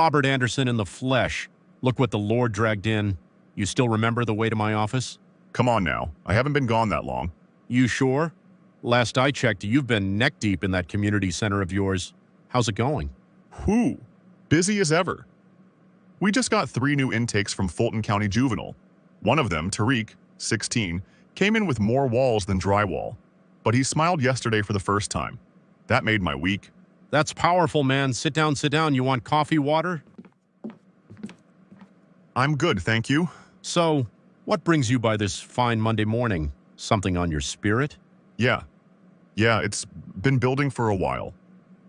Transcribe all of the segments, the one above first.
Robert Anderson in the flesh. Look what the Lord dragged in. You still remember the way to my office? Come on now. I haven't been gone that long. You sure? Last I checked, you've been neck-deep in that community center of yours. How's it going? Whew. Busy as ever. We just got 3 new intakes from Fulton County Juvenile. One of them, Tariq, 16, came in with more walls than drywall. But he smiled yesterday for the first time. That made my week. That's powerful, man. Sit down, sit down. You want coffee, water? I'm good, thank you. So, what brings you by this fine Monday morning? Something on your spirit? Yeah, it's been building for a while.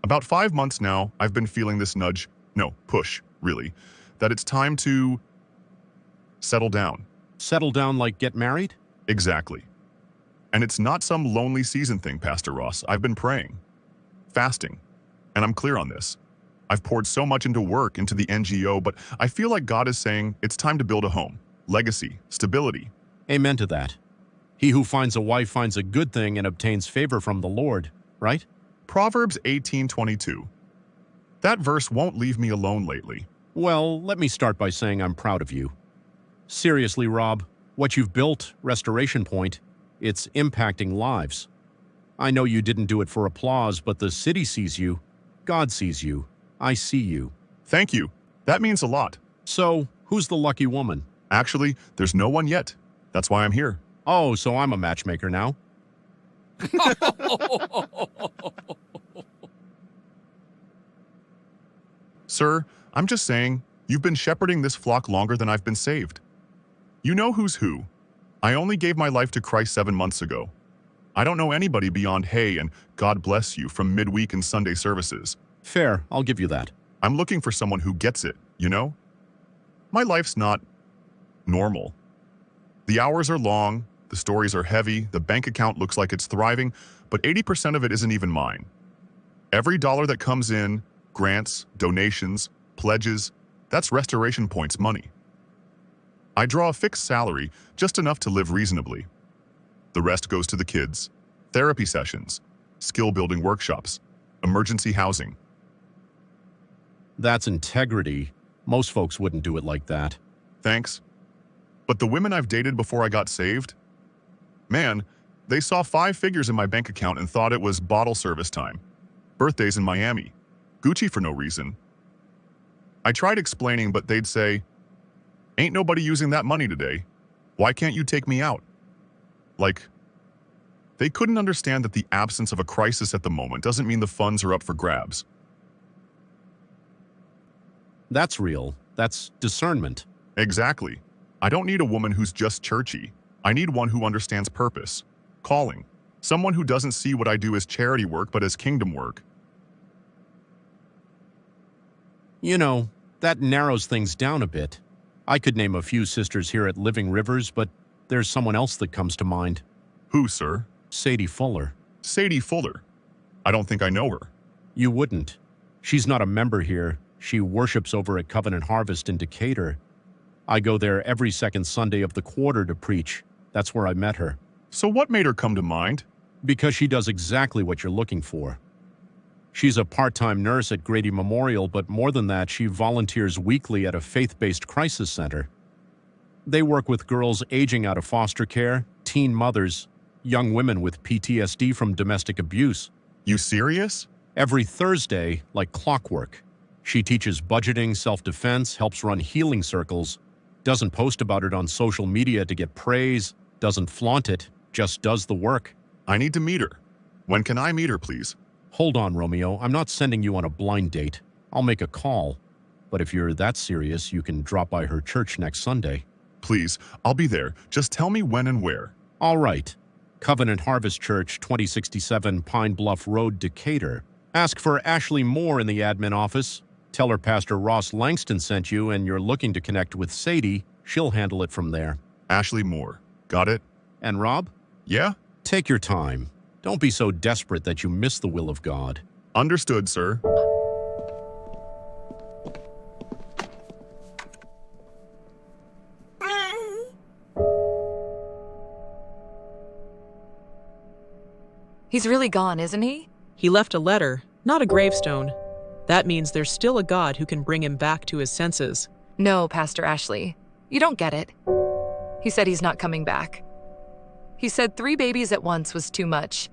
About 5 months now, I've been feeling this nudge, no, push, really, that it's time to settle down. Settle down like get married? Exactly. And it's not some lonely season thing, Pastor Ross. I've been praying, fasting, and I'm clear on this. I've poured so much into work, into the NGO, but I feel like God is saying it's time to build a home, legacy, stability. Amen to that. He who finds a wife finds a good thing and obtains favor from the Lord, right? Proverbs 18:22. That verse won't leave me alone lately. Well, let me start by saying I'm proud of you. Seriously, Rob, what you've built, Restoration Point, it's impacting lives. I know you didn't do it for applause, but the city sees you. God sees you. I see you. Thank you. That means a lot. So, who's the lucky woman? Actually, there's no one yet. That's why I'm here. Oh, so I'm a matchmaker now? Sir, I'm just saying, you've been shepherding this flock longer than I've been saved. You know who's who. I only gave my life to Christ 7 months ago. I don't know anybody beyond hey and God bless you from midweek and Sunday services. Fair, I'll give you that. I'm looking for someone who gets it, you know? My life's not normal. The hours are long, the stories are heavy, the bank account looks like it's thriving, but 80% of it isn't even mine. Every dollar that comes in, grants, donations, pledges, that's Restoration Point's money. I draw a fixed salary, just enough to live reasonably. The rest goes to the kids, therapy sessions, skill-building workshops, emergency housing. That's integrity. Most folks wouldn't do it like that. Thanks. But the women I've dated before I got saved, man, they saw 5 figures in my bank account and thought it was bottle service time. Birthdays in Miami. Gucci for no reason. I tried explaining, but they'd say, "Ain't nobody using that money today. Why can't you take me out?" Like, they couldn't understand that the absence of a crisis at the moment doesn't mean the funds are up for grabs. That's real. That's discernment. Exactly. I don't need a woman who's just churchy. I need one who understands purpose, calling. Someone who doesn't see what I do as charity work but as kingdom work. You know, that narrows things down a bit. I could name a few sisters here at Living Rivers, but there's someone else that comes to mind. Who, sir? Sadie Fuller. Sadie Fuller. I don't think I know her. You wouldn't. She's not a member here. She worships over at Covenant Harvest in Decatur. I go there every second Sunday of the quarter to preach. That's where I met her. So what made her come to mind? Because she does exactly what you're looking for. She's a part-time nurse at Grady Memorial, but more than that, she volunteers weekly at a faith-based crisis center. They work with girls aging out of foster care, teen mothers, young women with PTSD from domestic abuse. You serious? Every Thursday, like clockwork. She teaches budgeting, self-defense, helps run healing circles, doesn't post about it on social media to get praise, doesn't flaunt it, just does the work. I need to meet her. When can I meet her, please? Hold on, Romeo. I'm not sending you on a blind date. I'll make a call. But if you're that serious, you can drop by her church next Sunday. Please, I'll be there. Just tell me when and where. All right. Covenant Harvest Church, 2067 Pine Bluff Road, Decatur. Ask for Ashley Moore in the admin office. Tell her Pastor Ross Langston sent you and you're looking to connect with Sadie. She'll handle it from there. Ashley Moore. Got it? And Rob? Yeah? Take your time. Don't be so desperate that you miss the will of God. Understood, sir. He's really gone, isn't he? He left a letter, not a gravestone. That means there's still a God who can bring him back to his senses. No, Pastor Ashley, you don't get it. He said he's not coming back. He said 3 babies at once was too much.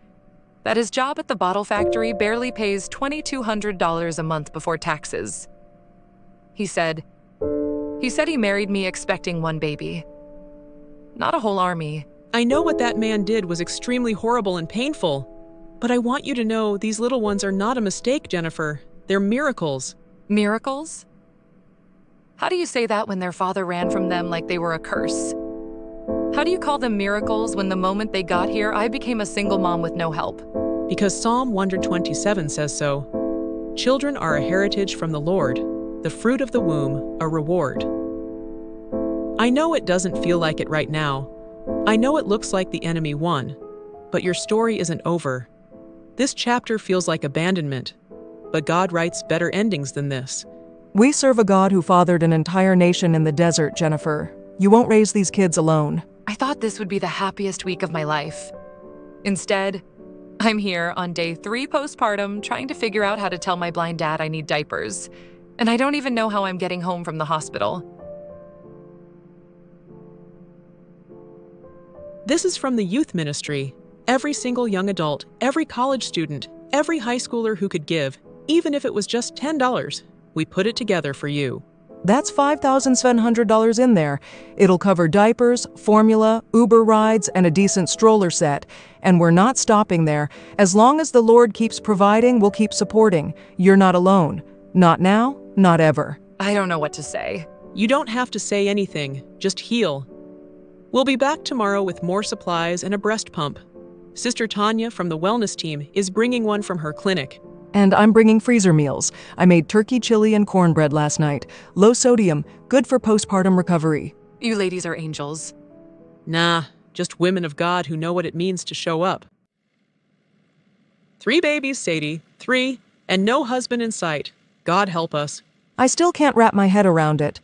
That his job at the bottle factory barely pays $2,200 a month before taxes. He said he married me expecting 1 baby. Not a whole army. I know what that man did was extremely horrible and painful, but I want you to know these little ones are not a mistake, Jennifer. They're miracles. Miracles? How do you say that when their father ran from them like they were a curse? How do you call them miracles when the moment they got here, I became a single mom with no help? Because Psalm 127 says so. Children are a heritage from the Lord, the fruit of the womb, a reward. I know it doesn't feel like it right now. I know it looks like the enemy won, but your story isn't over. This chapter feels like abandonment, but God writes better endings than this. We serve a God who fathered an entire nation in the desert, Jennifer. You won't raise these kids alone. I thought this would be the happiest week of my life. Instead, I'm here on day 3 postpartum trying to figure out how to tell my blind dad I need diapers, and I don't even know how I'm getting home from the hospital. This is from the youth ministry. Every single young adult, every college student, every high schooler who could give, even if it was just $10, we put it together for you. That's $5,700 in there. It'll cover diapers, formula, Uber rides, and a decent stroller set. And we're not stopping there. As long as the Lord keeps providing, we'll keep supporting. You're not alone. Not now, not ever. I don't know what to say. You don't have to say anything, just heal. We'll be back tomorrow with more supplies and a breast pump. Sister Tanya from the wellness team is bringing one from her clinic. And I'm bringing freezer meals. I made turkey chili and cornbread last night. Low sodium, good for postpartum recovery. You ladies are angels. Nah, just women of God who know what it means to show up. 3 babies, Sadie. 3, and no husband in sight. God help us. I still can't wrap my head around it.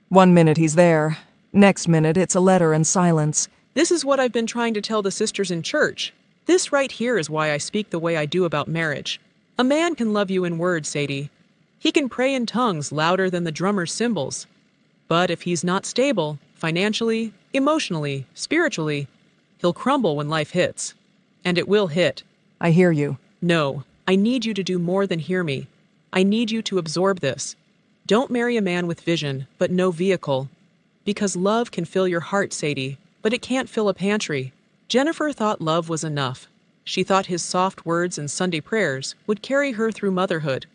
1 minute he's there. Next minute it's a letter and silence. This is what I've been trying to tell the sisters in church. This right here is why I speak the way I do about marriage. A man can love you in words, Sadie. He can pray in tongues louder than the drummer's cymbals. But if he's not stable, financially, emotionally, spiritually, he'll crumble when life hits. And it will hit. I hear you. No, I need you to do more than hear me. I need you to absorb this. Don't marry a man with vision, but no vehicle. Because love can fill your heart, Sadie, but it can't fill a pantry. Jennifer thought love was enough. She thought his soft words and Sunday prayers would carry her through motherhood.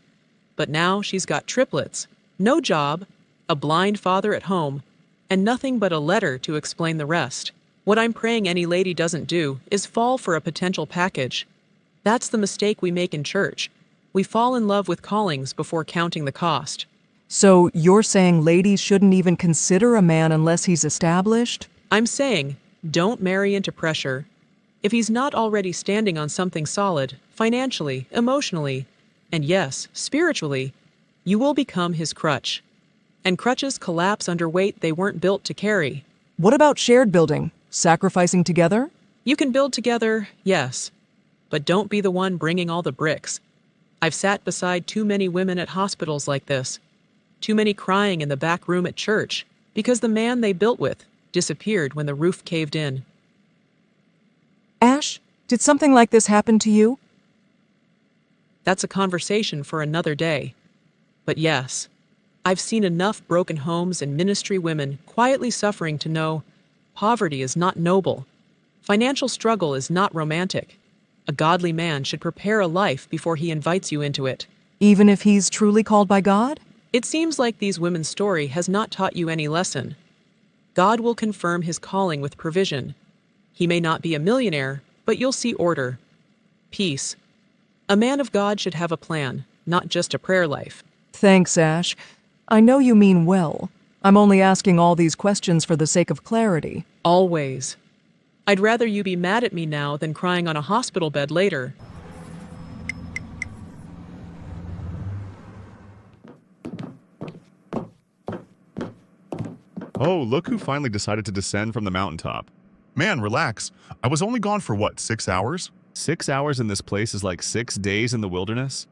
But now she's got triplets, no job, a blind father at home, and nothing but a letter to explain the rest. What I'm praying any lady doesn't do is fall for a potential package. That's the mistake we make in church. We fall in love with callings before counting the cost. So you're saying ladies shouldn't even consider a man unless he's established? I'm saying, don't marry into pressure. If he's not already standing on something solid, financially, emotionally, and yes, spiritually, you will become his crutch. And crutches collapse under weight they weren't built to carry. What about shared building? Sacrificing together? You can build together, yes, but don't be the one bringing all the bricks. I've sat beside too many women at hospitals like this. Too many crying in the back room at church because the man they built with disappeared when the roof caved in. Ash, did something like this happen to you? That's a conversation for another day. But yes, I've seen enough broken homes and ministry women quietly suffering to know poverty is not noble. Financial struggle is not romantic. A godly man should prepare a life before he invites you into it. Even if he's truly called by God? It seems like these women's story has not taught you any lesson. God will confirm his calling with provision. He may not be a millionaire, but you'll see order. Peace. A man of God should have a plan, not just a prayer life. Thanks, Ash. I know you mean well. I'm only asking all these questions for the sake of clarity. Always. I'd rather you be mad at me now than crying on a hospital bed later. Oh, look who finally decided to descend from the mountaintop. Man, relax. I was only gone for what, 6 hours? 6 hours in this place is like 6 days in the wilderness?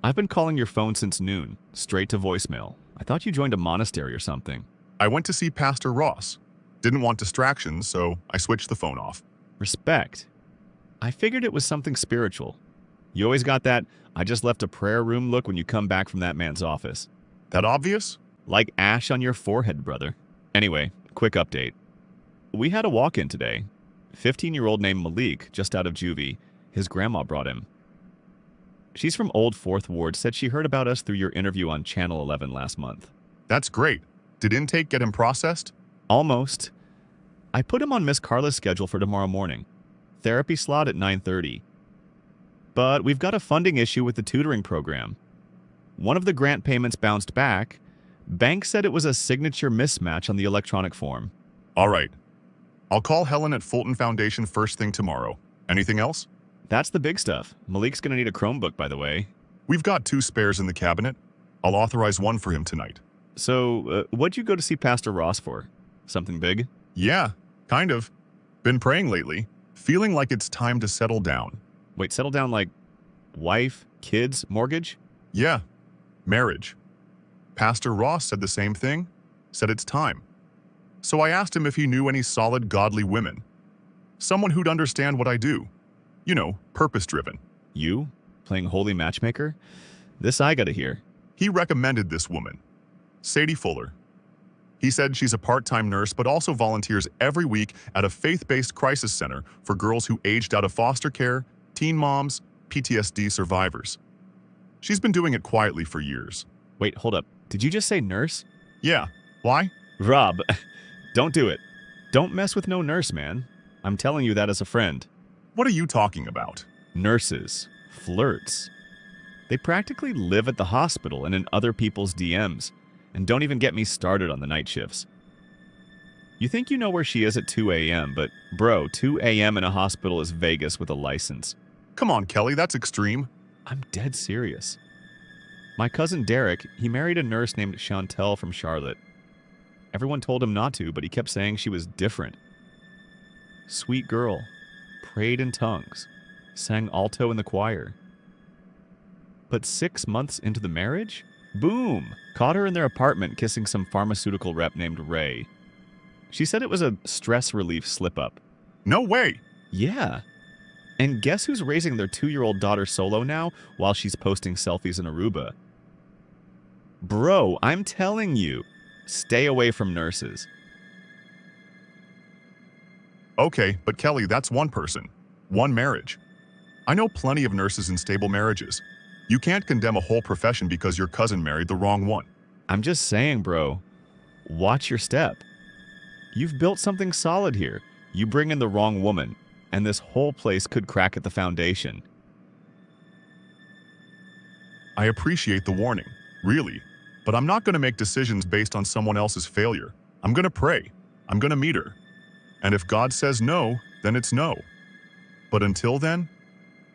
I've been calling your phone since noon, straight to voicemail. I thought you joined a monastery or something. I went to see Pastor Ross. Didn't want distractions, so I switched the phone off. Respect. I figured it was something spiritual. You always got that, I just left a prayer room look when you come back from that man's office. That obvious? Like ash on your forehead, brother. Anyway, quick update. We had a walk-in today. 15-year-old named Malik, just out of juvie. His grandma brought him. She's from Old Fourth Ward, said she heard about us through your interview on Channel 11 last month. That's great. Did intake get him processed? Almost. I put him on Miss Carla's schedule for tomorrow morning. Therapy slot at 9:30. But we've got a funding issue with the tutoring program. One of the grant payments bounced back. Bank said it was a signature mismatch on the electronic form. All right. I'll call Helen at Fulton Foundation first thing tomorrow. Anything else? That's the big stuff. Malik's gonna need a Chromebook, by the way. We've got 2 spares in the cabinet. I'll authorize one for him tonight. So, what'd you go to see Pastor Ross for? Something big? Yeah, kind of. Been praying lately. Feeling like it's time to settle down. Wait, settle down like wife, kids, mortgage? Yeah, marriage. Pastor Ross said the same thing. Said it's time. So I asked him if he knew any solid godly women. Someone who'd understand what I do. You know, purpose-driven. You? Playing holy matchmaker? This I gotta hear. He recommended this woman, Sadie Fuller. He said she's a part-time nurse but also volunteers every week at a faith-based crisis center for girls who aged out of foster care, teen moms, PTSD survivors. She's been doing it quietly for years. Wait, hold up. Did you just say nurse? Yeah, why? Rob, don't do it. Don't mess with no nurse, man. I'm telling you that as a friend. What are you talking about? Nurses. Flirts. They practically live at the hospital and in other people's DMs. And don't even get me started on the night shifts. You think you know where she is at 2 a.m., but bro, 2 a.m. in a hospital is Vegas with a license. Come on, Kelly, that's extreme. I'm dead serious. My cousin Derek, he married a nurse named Chantel from Charlotte. Everyone told him not to, but he kept saying she was different. Sweet girl. Prayed in tongues. Sang alto in the choir. But 6 months into the marriage? Boom! Caught her in their apartment kissing some pharmaceutical rep named Ray. She said it was a stress relief slip-up. No way! Yeah. And guess who's raising their 2-year-old daughter solo now while she's posting selfies in Aruba? Bro, I'm telling you, stay away from nurses. Okay, but Kelly, that's one person. One marriage. I know plenty of nurses in stable marriages. You can't condemn a whole profession because your cousin married the wrong one. I'm just saying, bro. Watch your step. You've built something solid here. You bring in the wrong woman, and this whole place could crack at the foundation. I appreciate the warning, really, but I'm not going to make decisions based on someone else's failure. I'm going to pray. I'm going to meet her. And if God says no, then it's no. But until then,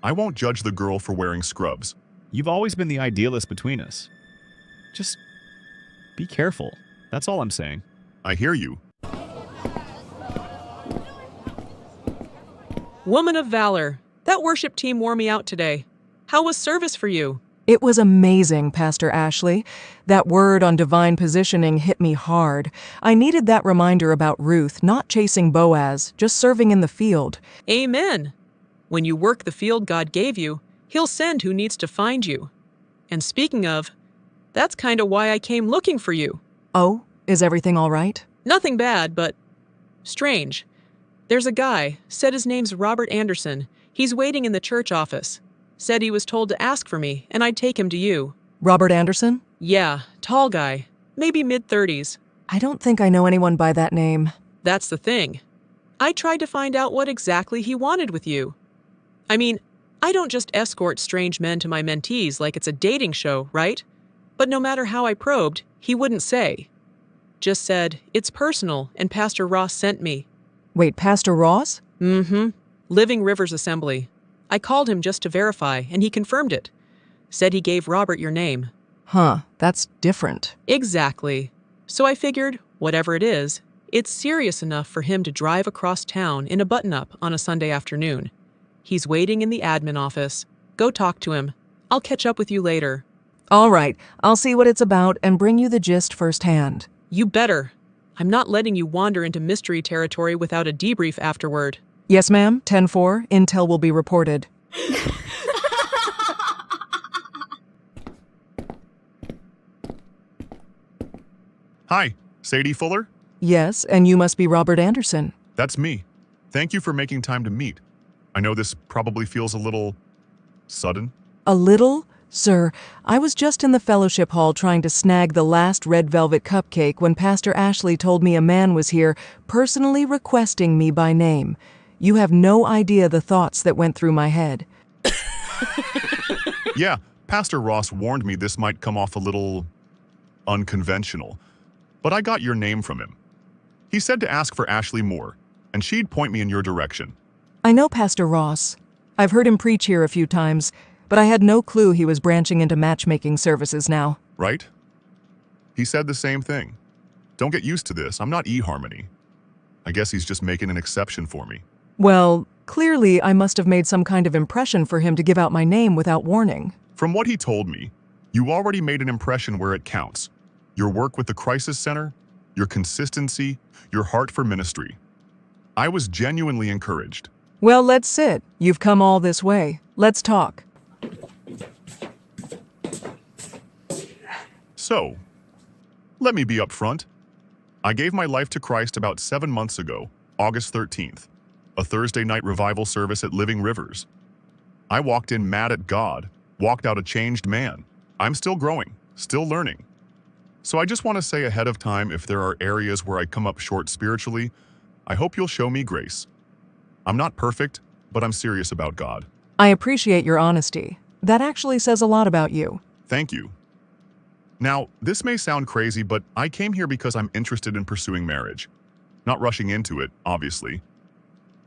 I won't judge the girl for wearing scrubs. You've always been the idealist between us. Just be careful. That's all I'm saying. I hear you. Woman of valor, that worship team wore me out today. How was service for you? It was amazing, Pastor Ashley. That word on divine positioning hit me hard. I needed that reminder about Ruth, not chasing Boaz, just serving in the field. Amen. When you work the field God gave you, He'll send who needs to find you. And speaking of, that's kind of why I came looking for you. Oh, is everything all right? Nothing bad, but strange. There's a guy, said his name's Robert Anderson. He's waiting in the church office. Said he was told to ask for me, and I'd take him to you. Robert Anderson? Yeah, tall guy. Maybe mid-30s. I don't think I know anyone by that name. That's the thing. I tried to find out what exactly he wanted with you. I mean, I don't just escort strange men to my mentees like it's a dating show, right? But no matter how I probed, he wouldn't say. Just said, it's personal, and Pastor Ross sent me. Wait, Pastor Ross? Mm-hmm. Living Rivers Assembly. I called him just to verify, and he confirmed it. Said he gave Robert your name. Huh, that's different. Exactly. So I figured, whatever it is, it's serious enough for him to drive across town in a button-up on a Sunday afternoon. He's waiting in the admin office. Go talk to him. I'll catch up with you later. All right, I'll see what it's about and bring you the gist firsthand. You better. I'm not letting you wander into mystery territory without a debrief afterward. Yes, ma'am. 10-4. Intel will be reported. Hi, Sadie Fuller? Yes, and you must be Robert Anderson. That's me. Thank you for making time to meet. I know this probably feels a little sudden. A little? Sir, I was just in the fellowship hall trying to snag the last red velvet cupcake when Pastor Ashley told me a man was here personally requesting me by name. You have no idea the thoughts that went through my head. Yeah, Pastor Ross warned me this might come off a little unconventional, but I got your name from him. He said to ask for Ashley Moore, and she'd point me in your direction. I know Pastor Ross. I've heard him preach here a few times, but I had no clue he was branching into matchmaking services now. Right? He said the same thing. Don't get used to this. I'm not eHarmony. I guess he's just making an exception for me. Well, clearly I must have made some kind of impression for him to give out my name without warning. From what he told me, you already made an impression where it counts. Your work with the Crisis Center, your consistency, your heart for ministry. I was genuinely encouraged. Well, let's sit. You've come all this way. Let's talk. So, let me be upfront. I gave my life to Christ about 7 months ago, August 13th, a Thursday night revival service at Living Rivers. I walked in mad at God, walked out a changed man. I'm still growing, still learning. So I just want to say ahead of time, if there are areas where I come up short spiritually, I hope you'll show me grace. I'm not perfect, but I'm serious about God. I appreciate your honesty. That actually says a lot about you. Thank you. Now, this may sound crazy, but I came here because I'm interested in pursuing marriage. Not rushing into it, obviously.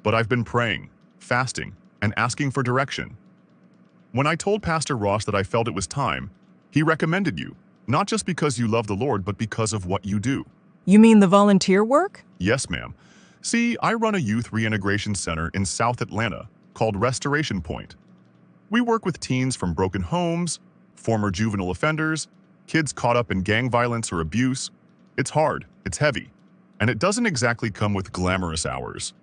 But I've been praying, fasting, and asking for direction. When I told Pastor Ross that I felt it was time, he recommended you, not just because you love the Lord, but because of what you do. You mean the volunteer work? Yes, ma'am. See, I run a youth reintegration center in South Atlanta called Restoration Point. We work with teens from broken homes, former juvenile offenders, kids caught up in gang violence or abuse. It's hard, it's heavy, and it doesn't exactly come with glamorous hours.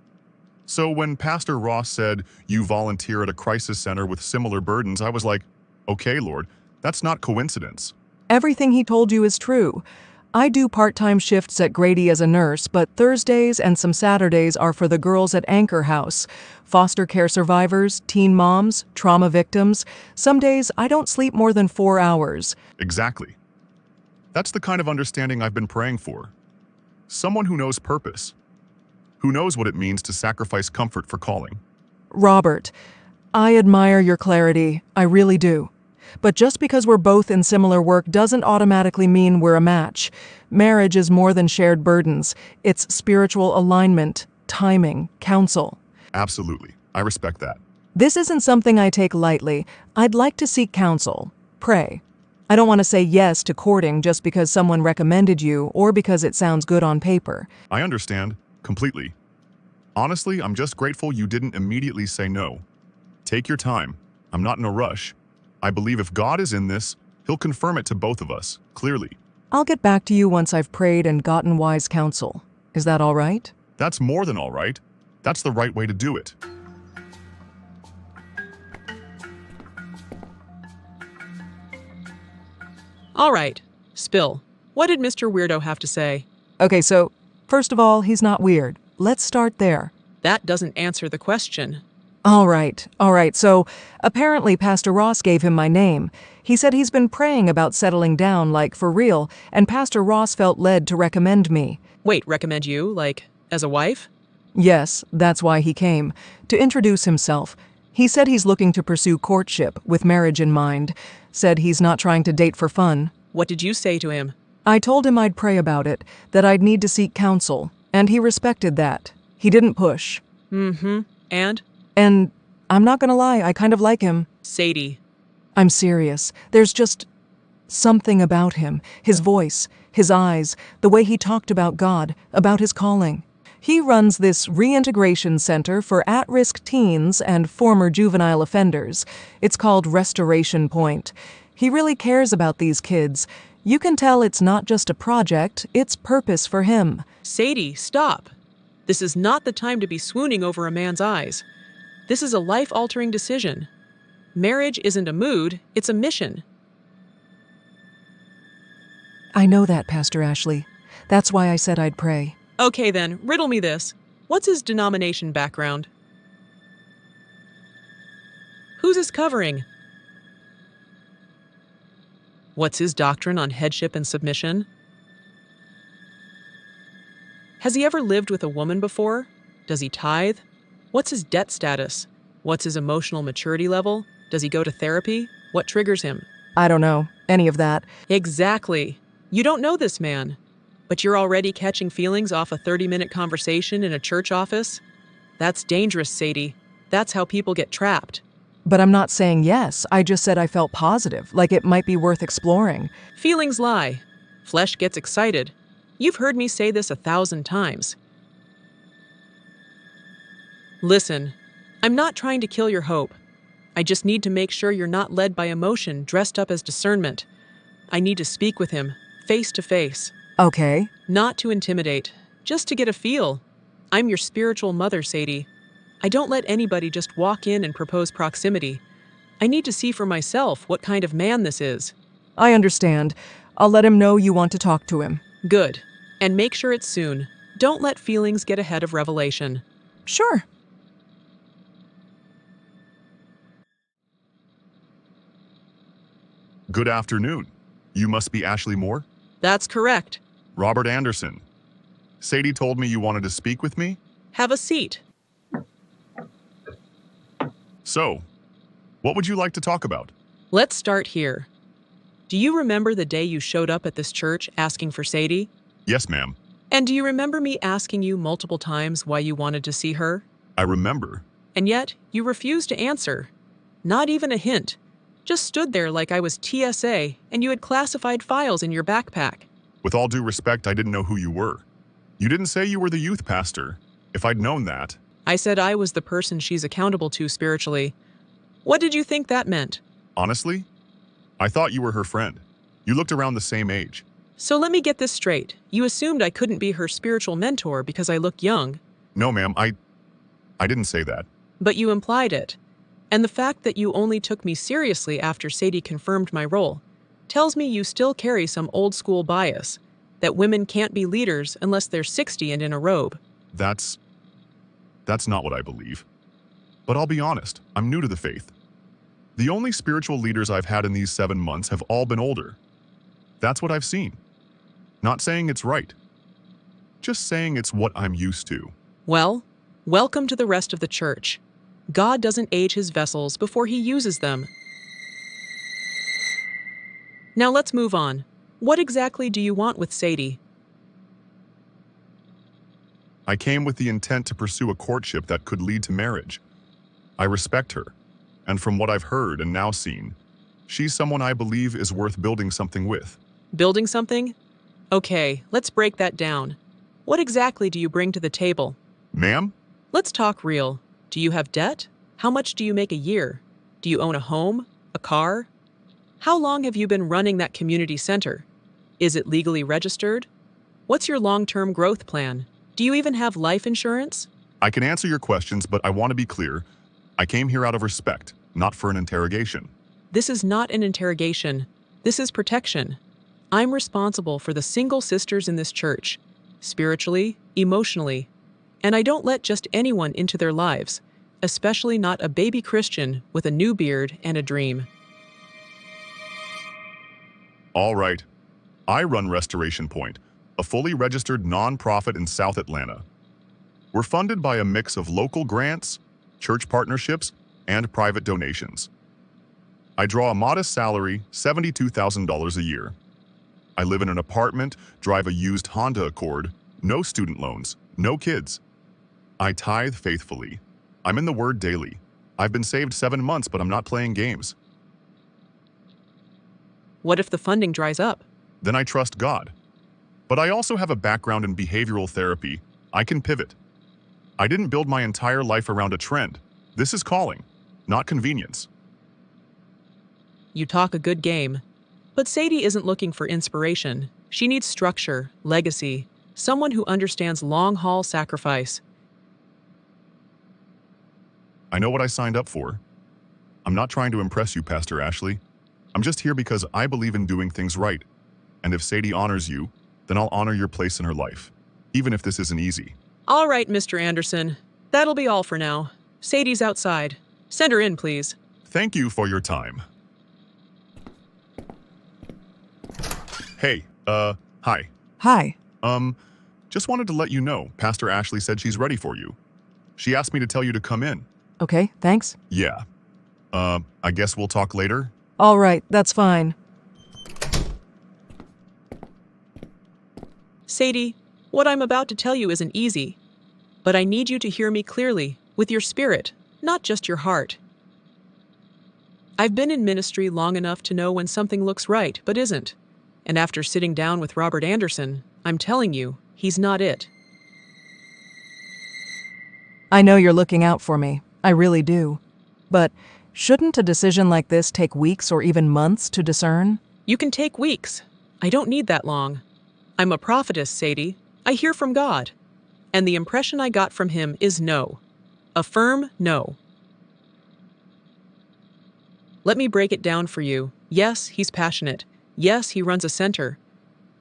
So when Pastor Ross said, you volunteer at a crisis center with similar burdens, I was like, okay, Lord, that's not coincidence. Everything he told you is true. I do part-time shifts at Grady as a nurse, but Thursdays and some Saturdays are for the girls at Anchor House, foster care survivors, teen moms, trauma victims. Some days I don't sleep more than 4 hours. Exactly. That's the kind of understanding I've been praying for. Someone who knows purpose, who knows what it means to sacrifice comfort for calling. Robert, I admire your clarity. I really do. But just because we're both in similar work doesn't automatically mean we're a match. Marriage is more than shared burdens. It's spiritual alignment, timing, counsel. Absolutely. I respect that. This isn't something I take lightly. I'd like to seek counsel. Pray. I don't want to say yes to courting just because someone recommended you or because it sounds good on paper. I understand. Completely. Honestly, I'm just grateful you didn't immediately say no. Take your time. I'm not in a rush. I believe if God is in this, He'll confirm it to both of us, clearly. I'll get back to you once I've prayed and gotten wise counsel. Is that all right? That's more than all right. That's the right way to do it. All right, spill. What did Mr. Weirdo have to say? Okay, so, first of all, he's not weird. Let's start there. That doesn't answer the question. All right. So, apparently Pastor Ross gave him my name. He said he's been praying about settling down, like, for real, and Pastor Ross felt led to recommend me. Wait, recommend you, like, as a wife? Yes, that's why he came. To introduce himself. He said he's looking to pursue courtship, with marriage in mind. Said he's not trying to date for fun. What did you say to him? I told him I'd pray about it, that I'd need to seek counsel, and he respected that. He didn't push. Mm-hmm. And? And I'm not gonna lie, I kind of like him. Sadie. I'm serious. There's just something about him. His voice, his eyes, the way he talked about God, about his calling. He runs this reintegration center for at-risk teens and former juvenile offenders. It's called Restoration Point. He really cares about these kids. You can tell it's not just a project, it's purpose for him. Sadie, stop. This is not the time to be swooning over a man's eyes. This is a life-altering decision. Marriage isn't a mood, it's a mission. I know that, Pastor Ashley. That's why I said I'd pray. Okay then, riddle me this. What's his denomination background? Who's his covering? What's his doctrine on headship and submission? Has he ever lived with a woman before? Does he tithe? What's his debt status? What's his emotional maturity level? Does he go to therapy? What triggers him? I don't know. Any of that. Exactly. You don't know this man, but you're already catching feelings off a 30-minute conversation in a church office? That's dangerous, Sadie. That's how people get trapped. But I'm not saying yes. I just said I felt positive, like it might be worth exploring. Feelings lie. Flesh gets excited. You've heard me say this 1,000 times. Listen, I'm not trying to kill your hope. I just need to make sure you're not led by emotion dressed up as discernment. I need to speak with him, face to face. Okay. Not to intimidate, just to get a feel. I'm your spiritual mother, Sadie. I don't let anybody just walk in and propose proximity. I need to see for myself what kind of man this is. I understand. I'll let him know you want to talk to him. Good. And make sure it's soon. Don't let feelings get ahead of revelation. Sure. Good afternoon. You must be Ashley Moore? That's correct. Robert Anderson. Sadie told me you wanted to speak with me? Have a seat. So, what would you like to talk about? Let's start here. Do you remember the day you showed up at this church asking for Sadie? Yes, ma'am. And do you remember me asking you multiple times why you wanted to see her? I remember. And yet, you refused to answer. Not even a hint. Just stood there like I was TSA and you had classified files in your backpack. With all due respect, I didn't know who you were. You didn't say you were the youth pastor. If I'd known that... I said I was the person she's accountable to spiritually. What did you think that meant? Honestly, I thought you were her friend. You looked around the same age. So let me get this straight. You assumed I couldn't be her spiritual mentor because I look young. No, ma'am, I didn't say that. But you implied it. And the fact that you only took me seriously after Sadie confirmed my role tells me you still carry some old-school bias, that women can't be leaders unless they're 60 and in a robe. That's not what I believe. But I'll be honest, I'm new to the faith. The only spiritual leaders I've had in these 7 months have all been older. That's what I've seen. Not saying it's right. Just saying it's what I'm used to. Well, welcome to the rest of the church. God doesn't age his vessels before he uses them. Now let's move on. What exactly do you want with Sadie? I came with the intent to pursue a courtship that could lead to marriage. I respect her, and from what I've heard and now seen, she's someone I believe is worth building something with. Building something? Okay, let's break that down. What exactly do you bring to the table? Ma'am? Let's talk real. Do you have debt? How much do you make a year? Do you own a home? A car? How long have you been running that community center? Is it legally registered? What's your long-term growth plan? Do you even have life insurance? I can answer your questions, but I want to be clear. I came here out of respect, not for an interrogation. This is not an interrogation. This is protection. I'm responsible for the single sisters in this church, spiritually, emotionally, and I don't let just anyone into their lives, especially not a baby Christian with a new beard and a dream. All right. I run Restoration Point, a fully registered nonprofit in South Atlanta. We're funded by a mix of local grants, church partnerships, and private donations. I draw a modest salary, $72,000 a year. I live in an apartment, drive a used Honda Accord, no student loans, no kids. I tithe faithfully. I'm in the Word daily. I've been saved 7 months, but I'm not playing games. What if the funding dries up? Then I trust God. But I also have a background in behavioral therapy, I can pivot. I didn't build my entire life around a trend. This is calling, not convenience. You talk a good game. But Sadie isn't looking for inspiration. She needs structure, legacy, someone who understands long-haul sacrifice. I know what I signed up for. I'm not trying to impress you, Pastor Ashley. I'm just here because I believe in doing things right. And if Sadie honors you, then I'll honor your place in her life, even if this isn't easy. All right, Mr. Anderson. That'll be all for now. Sadie's outside. Send her in, please. Thank you for your time. Hey, hi. Hi. Just wanted to let you know, Pastor Ashley said she's ready for you. She asked me to tell you to come in. Okay, thanks. Yeah. I guess we'll talk later? All right, that's fine. Sadie, what I'm about to tell you isn't easy. But I need you to hear me clearly, with your spirit, not just your heart. I've been in ministry long enough to know when something looks right but isn't. And after sitting down with Robert Anderson, I'm telling you, he's not it. I know you're looking out for me. I really do. But shouldn't a decision like this take weeks or even months to discern? You can take weeks. I don't need that long. I'm a prophetess, Sadie. I hear from God. And the impression I got from him is no. A firm no. Let me break it down for you. Yes, he's passionate. Yes, he runs a center.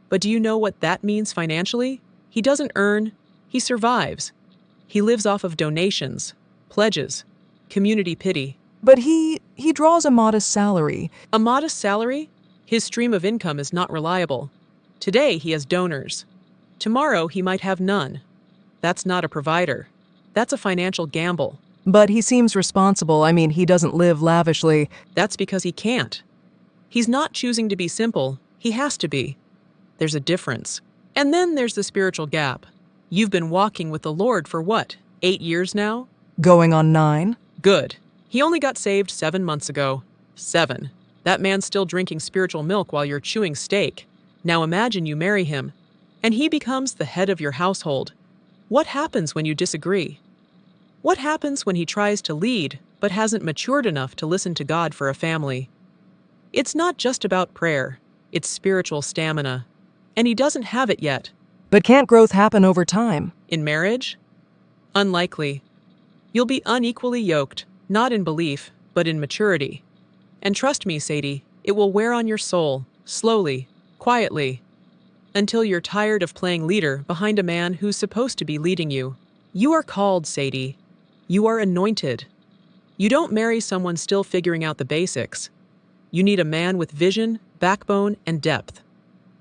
But do you know what that means financially? He doesn't earn, he survives. He lives off of donations, pledges, community pity. But he draws a modest salary. A modest salary? His stream of income is not reliable. Today he has donors. Tomorrow he might have none. That's not a provider. That's a financial gamble. But he seems responsible. I mean, he doesn't live lavishly. That's because he can't. He's not choosing to be simple. He has to be. There's a difference. And then there's the spiritual gap. You've been walking with the Lord for what, 8 years now? Going on 9? Good. He only got saved 7 months ago. 7. That man's still drinking spiritual milk while you're chewing steak. Now imagine you marry him, and he becomes the head of your household. What happens when you disagree? What happens when he tries to lead, but hasn't matured enough to listen to God for a family? It's not just about prayer. It's spiritual stamina. And he doesn't have it yet. But can't growth happen over time? In marriage? Unlikely. You'll be unequally yoked, not in belief, but in maturity. And trust me, Sadie, it will wear on your soul, slowly, quietly, until you're tired of playing leader behind a man who's supposed to be leading you. You are called, Sadie. You are anointed. You don't marry someone still figuring out the basics. You need a man with vision, backbone, and depth.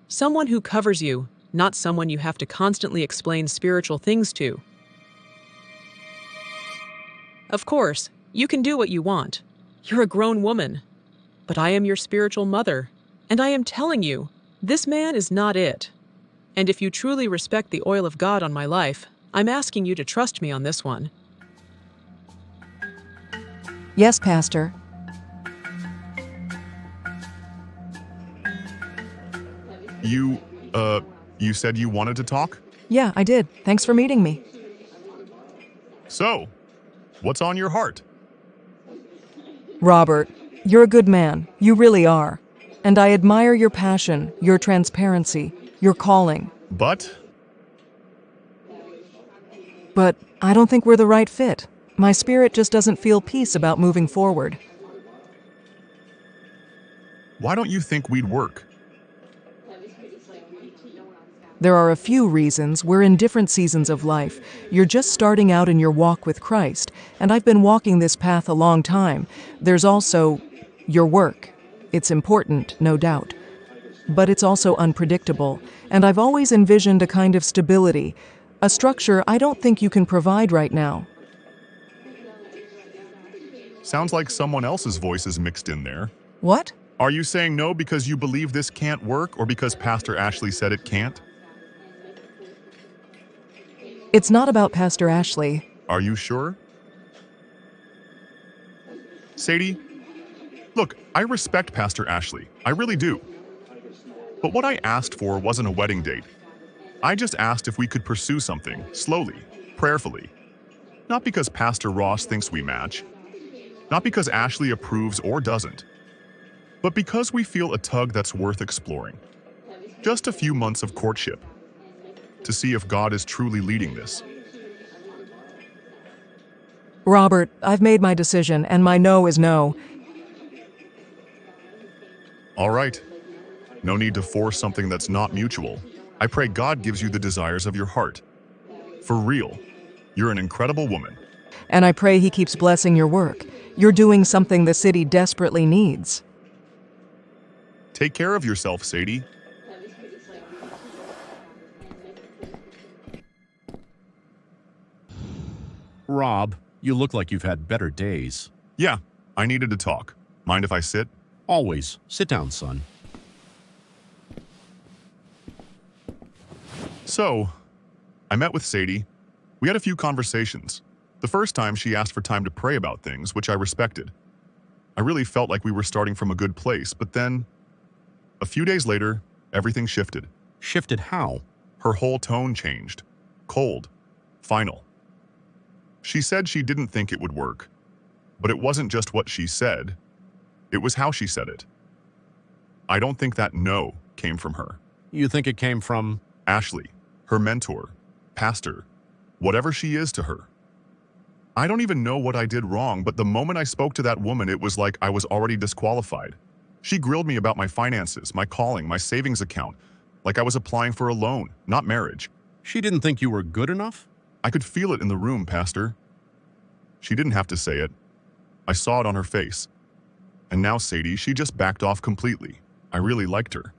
Someone who covers you, not someone you have to constantly explain spiritual things to. Of course, you can do what you want. You're a grown woman. But I am your spiritual mother, and I am telling you, this man is not it. And if you truly respect the oil of God on my life, I'm asking you to trust me on this one. Yes, Pastor. You said you wanted to talk? Yeah, I did. Thanks for meeting me. So, what's on your heart? Robert, you're a good man. You really are. And I admire your passion, your transparency, your calling. But I don't think we're the right fit. My spirit just doesn't feel peace about moving forward. why don't you think we'd work? There are a few reasons. We're in different seasons of life. You're just starting out in your walk with Christ, and I've been walking this path a long time. There's also your work. It's important, no doubt. But it's also unpredictable, and I've always envisioned a kind of stability, a structure I don't think you can provide right now. Sounds like someone else's voice is mixed in there. What? Are you saying no because you believe this can't work, or because Pastor Ashley said it can't? It's not about Pastor Ashley. Are you sure? Sadie, look, I respect Pastor Ashley. I really do. But what I asked for wasn't a wedding date. I just asked if we could pursue something, slowly, prayerfully. Not because Pastor Ross thinks we match, not because Ashley approves or doesn't, but because we feel a tug that's worth exploring. Just a few months of courtship, to see if God is truly leading this. Robert, I've made my decision, and my no is no. All right. No need to force something that's not mutual. I pray God gives you the desires of your heart. For real, you're an incredible woman. And I pray he keeps blessing your work. You're doing something the city desperately needs. Take care of yourself, Sadie. Rob, you look like you've had better days. Yeah, I needed to talk. Mind if I sit? Always. Sit down, son. So, I met with Sadie. We had a few conversations. The first time she asked for time to pray about things, which I respected. I really felt like we were starting from a good place, but then, a few days later, everything shifted. Shifted how? Her whole tone changed. Cold. Final. She said she didn't think it would work. But it wasn't just what she said. It was how she said it. I don't think that no came from her. You think it came from... Ashley, her mentor, pastor, whatever she is to her. I don't even know what I did wrong, but the moment I spoke to that woman, it was like I was already disqualified. She grilled me about my finances, my calling, my savings account, like I was applying for a loan, not marriage. She didn't think you were good enough? I could feel it in the room, Pastor. She didn't have to say it. I saw it on her face. And now, Sadie, she just backed off completely. I really liked her.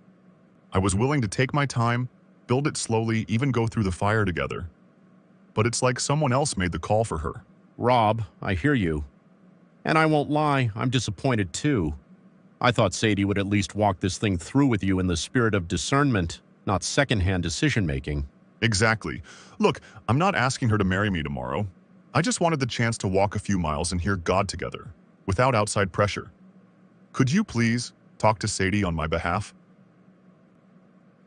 I was willing to take my time, build it slowly, even go through the fire together. But it's like someone else made the call for her. Rob, I hear you. And I won't lie, I'm disappointed too. I thought Sadie would at least walk this thing through with you in the spirit of discernment, not secondhand decision-making. Exactly. Look, I'm not asking her to marry me tomorrow. I just wanted the chance to walk a few miles and hear God together, without outside pressure. Could you please talk to Sadie on my behalf?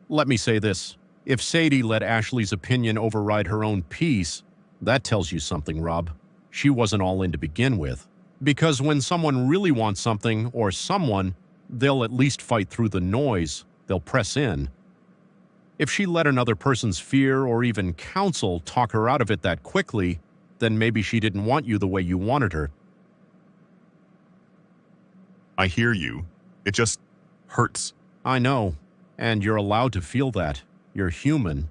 Let me say this. If Sadie let Ashley's opinion override her own peace, that tells you something, Rob. She wasn't all in to begin with. Because when someone really wants something, or someone, they'll at least fight through the noise. They'll press in. If she let another person's fear or even counsel talk her out of it that quickly, then maybe she didn't want you the way you wanted her. I hear you. It just hurts. I know, and you're allowed to feel that. You're human.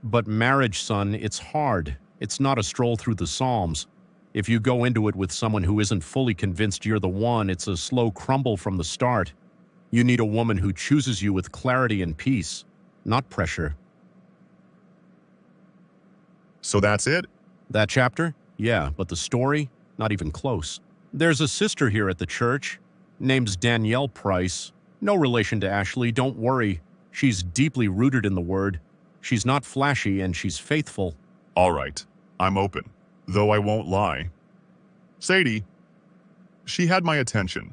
But marriage, son, it's hard. It's not a stroll through the Psalms. If you go into it with someone who isn't fully convinced you're the one, it's a slow crumble from the start. You need a woman who chooses you with clarity and peace, not pressure. So that's it? That chapter? Yeah, but the story? Not even close. There's a sister here at the church. Name's Danielle Price. No relation to Ashley, don't worry. She's deeply rooted in the Word. She's not flashy and she's faithful. All right, I'm open, though I won't lie. Sadie, she had my attention,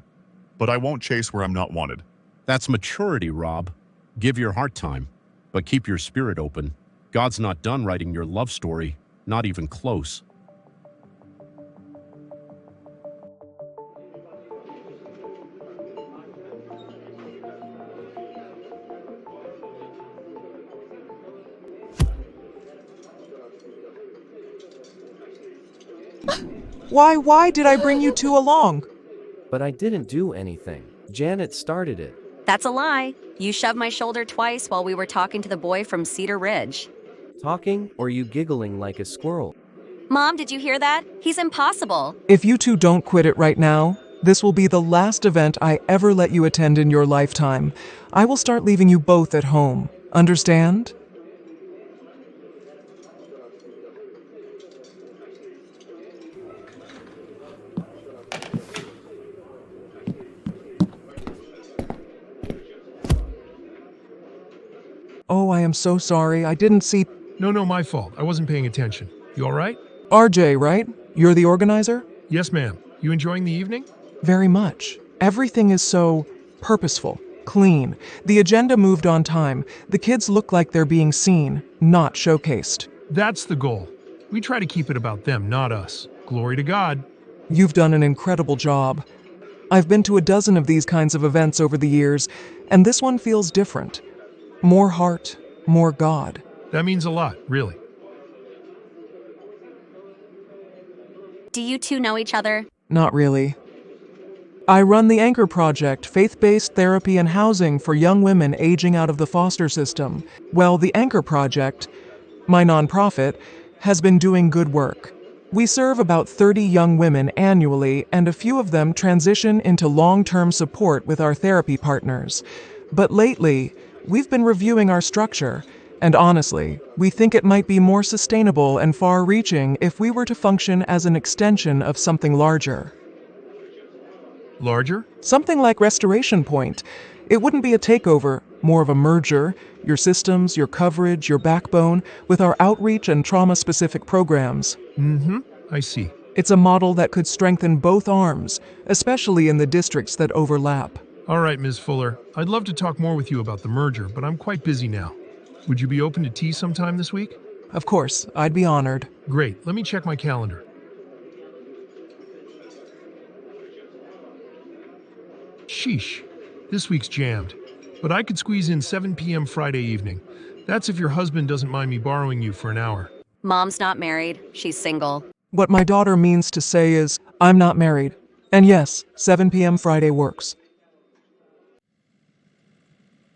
but I won't chase where I'm not wanted. That's maturity, Rob. Give your heart time, but keep your spirit open. God's not done writing your love story, not even close. Why did I bring you two along? But I didn't do anything. Janet started it. That's a lie. You shoved my shoulder twice while we were talking to the boy from Cedar Ridge. Talking or you giggling like a squirrel? Mom, did you hear that? He's impossible. If you two don't quit it right now, this will be the last event I ever let you attend in your lifetime. I will start leaving you both at home. Understand? Oh, I am so sorry. I didn't see... No, my fault. I wasn't paying attention. You all right? RJ, right? You're the organizer? Yes, ma'am. You enjoying the evening? Very much. Everything is so purposeful. Clean. The agenda moved on time. The kids look like they're being seen, not showcased. That's the goal. We try to keep it about them, not us. Glory to God. You've done an incredible job. I've been to a dozen of these kinds of events over the years, and this one feels different. More heart, more God. That means a lot, really. Do you two know each other? Not really. I run the Anchor Project, faith-based therapy and housing for young women aging out of the foster system. Well, the Anchor Project, my nonprofit, has been doing good work. We serve about 30 young women annually, and a few of them transition into long-term support with our therapy partners. But lately, we've been reviewing our structure, and honestly, we think it might be more sustainable and far-reaching if we were to function as an extension of something larger. Larger? Something like Restoration Point. It wouldn't be a takeover, more of a merger, your systems, your coverage, your backbone, with our outreach and trauma-specific programs. I see. It's a model that could strengthen both arms, especially in the districts that overlap. All right, Ms. Fuller. I'd love to talk more with you about the merger, but I'm quite busy now. Would you be open to tea sometime this week? Of course, I'd be honored. Great. Let me check my calendar. Sheesh. This week's jammed. But I could squeeze in 7 p.m. Friday evening. That's if your husband doesn't mind me borrowing you for an hour. Mom's not married. She's single. What my daughter means to say is, I'm not married. And yes, 7 p.m. Friday works.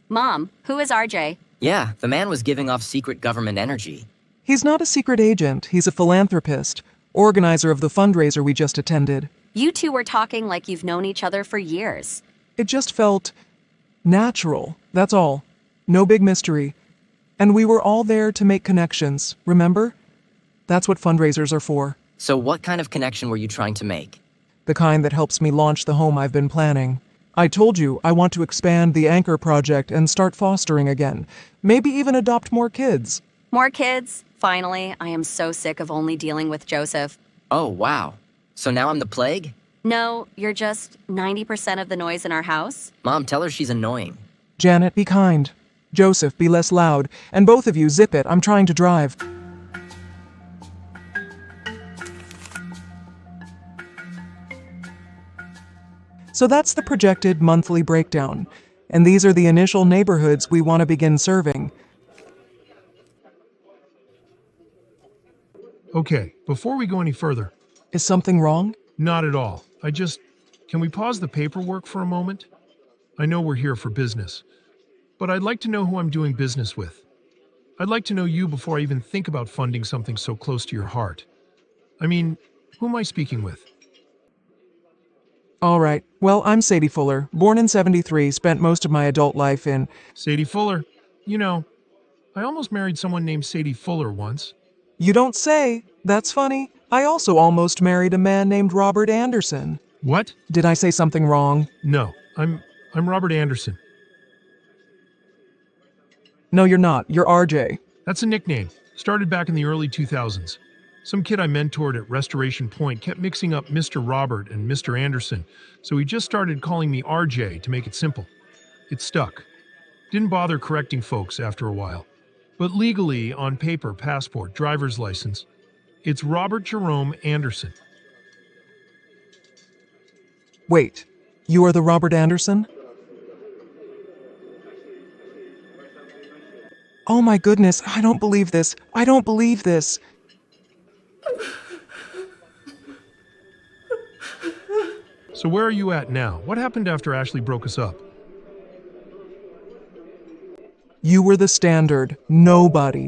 Mom, who is RJ? Yeah, the man was giving off secret government energy. He's not a secret agent, he's a philanthropist, organizer of the fundraiser we just attended. You two were talking like you've known each other for years. It just felt natural, that's all. No big mystery. And we were all there to make connections, remember? That's what fundraisers are for. So what kind of connection were you trying to make? The kind that helps me launch the home I've been planning. I told you I want to expand the Anchor Project and start fostering again. Maybe even adopt more kids. More kids? Finally, I am so sick of only dealing with Joseph. Oh, wow. So now I'm the plague? No, you're just 90% of the noise in our house. Mom, tell her she's annoying. Janet, be kind. Joseph, be less loud. And both of you, zip it. I'm trying to drive. So that's the projected monthly breakdown. And these are the initial neighborhoods we want to begin serving. Okay, before we go any further. Is something wrong? Not at all. Can we pause the paperwork for a moment? I know we're here for business, but I'd like to know who I'm doing business with. I'd like to know you before I even think about funding something so close to your heart. I mean, who am I speaking with? All right. Well, I'm Sadie Fuller, born in '73, spent most of my adult life in... Sadie Fuller. You know, I almost married someone named Sadie Fuller once. You don't say. That's funny. I also almost married a man named Robert Anderson. What? Did I say something wrong? No, I'm Robert Anderson. No, you're not. You're RJ. That's a nickname. Started back in the early 2000s. Some kid I mentored at Restoration Point kept mixing up Mr. Robert and Mr. Anderson, so he just started calling me RJ to make it simple. It stuck. Didn't bother correcting folks after a while. But legally, on paper, passport, driver's license, it's Robert Jerome Anderson. Wait, you are the Robert Anderson? Oh my goodness, I don't believe this. I don't believe this. So where are you at now? What happened after Ashley broke us up? You were the standard. Nobody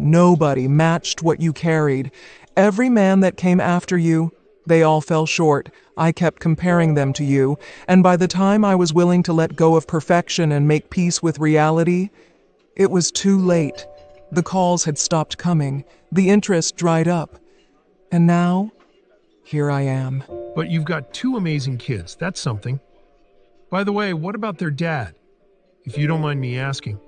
matched what you carried. Every man that came after you, they all fell short. I kept comparing them to you, and by the time I was willing to let go of perfection and make peace with reality, it was too late. The calls had stopped coming. The interest dried up. And now, here I am. But you've got two amazing kids. That's something. By the way, what about their dad? If you don't mind me asking.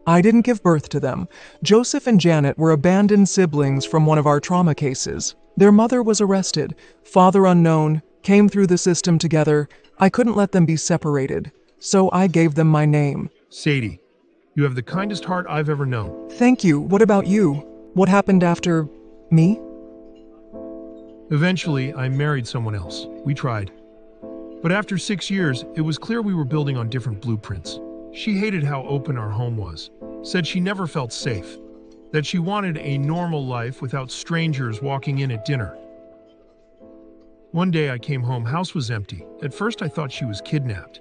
I didn't give birth to them. Joseph and Janet were abandoned siblings from one of our trauma cases. Their mother was arrested. Father unknown, came through the system together. I couldn't let them be separated, so I gave them my name. Sadie, you have the kindest heart I've ever known. Thank you. What about you? What happened after me? Eventually, I married someone else. We tried. But after 6 years, it was clear we were building on different blueprints. She hated how open our home was, said she never felt safe, that she wanted a normal life without strangers walking in at dinner. One day I came home, house was empty. At first I thought she was kidnapped.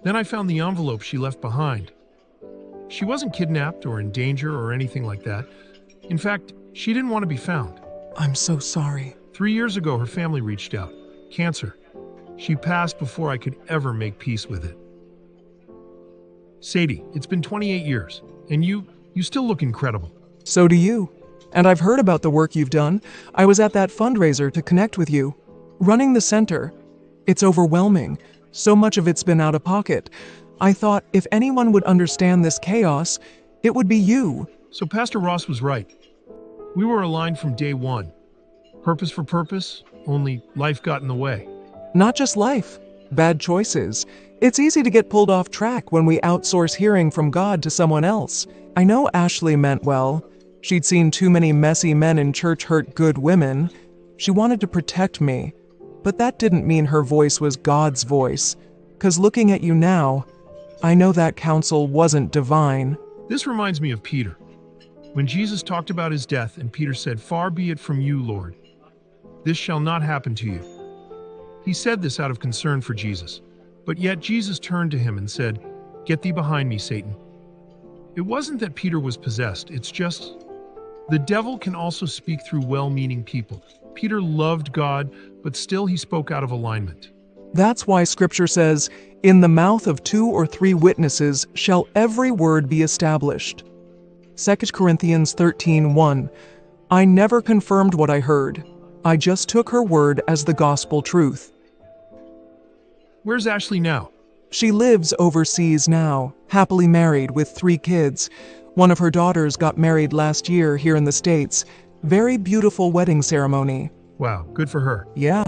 Then I found the envelope she left behind. She wasn't kidnapped or in danger or anything like that. In fact, she didn't want to be found. I'm so sorry. 3 years ago, her family reached out. Cancer. She passed before I could ever make peace with it. Sadie, it's been 28 years, and you still look incredible. So do you. And I've heard about the work you've done. I was at that fundraiser to connect with you. Running the center. It's overwhelming. So much of it's been out of pocket. I thought if anyone would understand this chaos, it would be you. So Pastor Ross was right. We were aligned from day one. Purpose for purpose, only life got in the way. Not just life, bad choices. It's easy to get pulled off track when we outsource hearing from God to someone else. I know Ashley meant well. She'd seen too many messy men in church hurt good women. She wanted to protect me. But that didn't mean her voice was God's voice. 'Cause looking at you now, I know that counsel wasn't divine. This reminds me of Peter. When Jesus talked about his death and Peter said, "Far be it from you, Lord. This shall not happen to you." He said this out of concern for Jesus. But yet Jesus turned to him and said, "Get thee behind me, Satan." It wasn't that Peter was possessed, it's just the devil can also speak through well-meaning people. Peter loved God, but still he spoke out of alignment. That's why Scripture says, "In the mouth of 2 or 3 witnesses shall every word be established." 2 Corinthians 13:1. I never confirmed what I heard. I just took her word as the gospel truth. Where's Ashley now? She lives overseas now, happily married with 3 kids. One of her daughters got married last year here in the States. Very beautiful wedding ceremony. Wow, good for her. Yeah.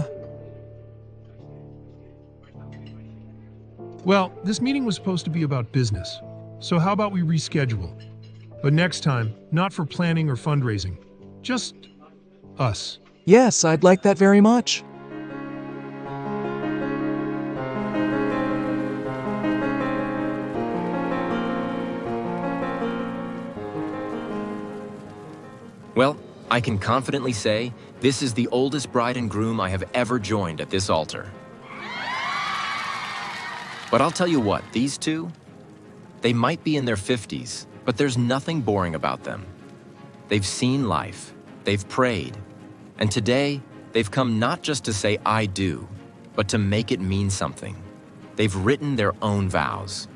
Well, this meeting was supposed to be about business, so how about we reschedule? But next time, not for planning or fundraising, just us. Yes, I'd like that very much. Well, I can confidently say this is the oldest bride and groom I have ever joined at this altar. But I'll tell you what, these two, they might be in their 50s, but there's nothing boring about them. They've seen life, they've prayed, and today they've come not just to say I do, but to make it mean something. They've written their own vows.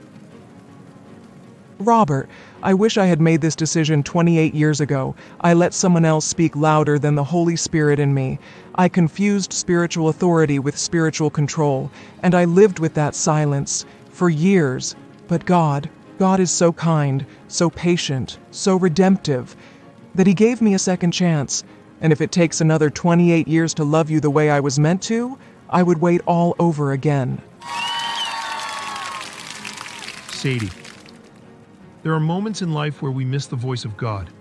Robert, I wish I had made this decision 28 years ago. I let someone else speak louder than the Holy Spirit in me. I confused spiritual authority with spiritual control, and I lived with that silence for years. But God is so kind, so patient, so redemptive, that He gave me a second chance. And if it takes another 28 years to love you the way I was meant to, I would wait all over again. Sadie. There are moments in life where we miss the voice of God.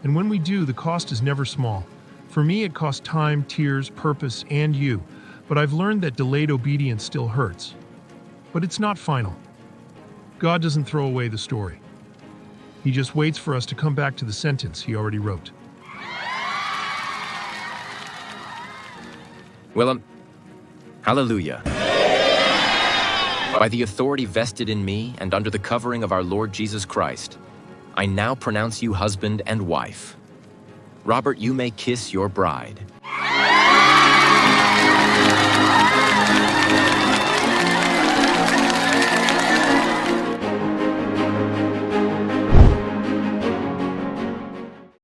And when we do, the cost is never small. For me, it cost time, tears, purpose, and you. But I've learned that delayed obedience still hurts. But it's not final. God doesn't throw away the story. He just waits for us to come back to the sentence He already wrote. Well, hallelujah. By the authority vested in me and under the covering of our Lord Jesus Christ, I now pronounce you husband and wife. Robert, you may kiss your bride.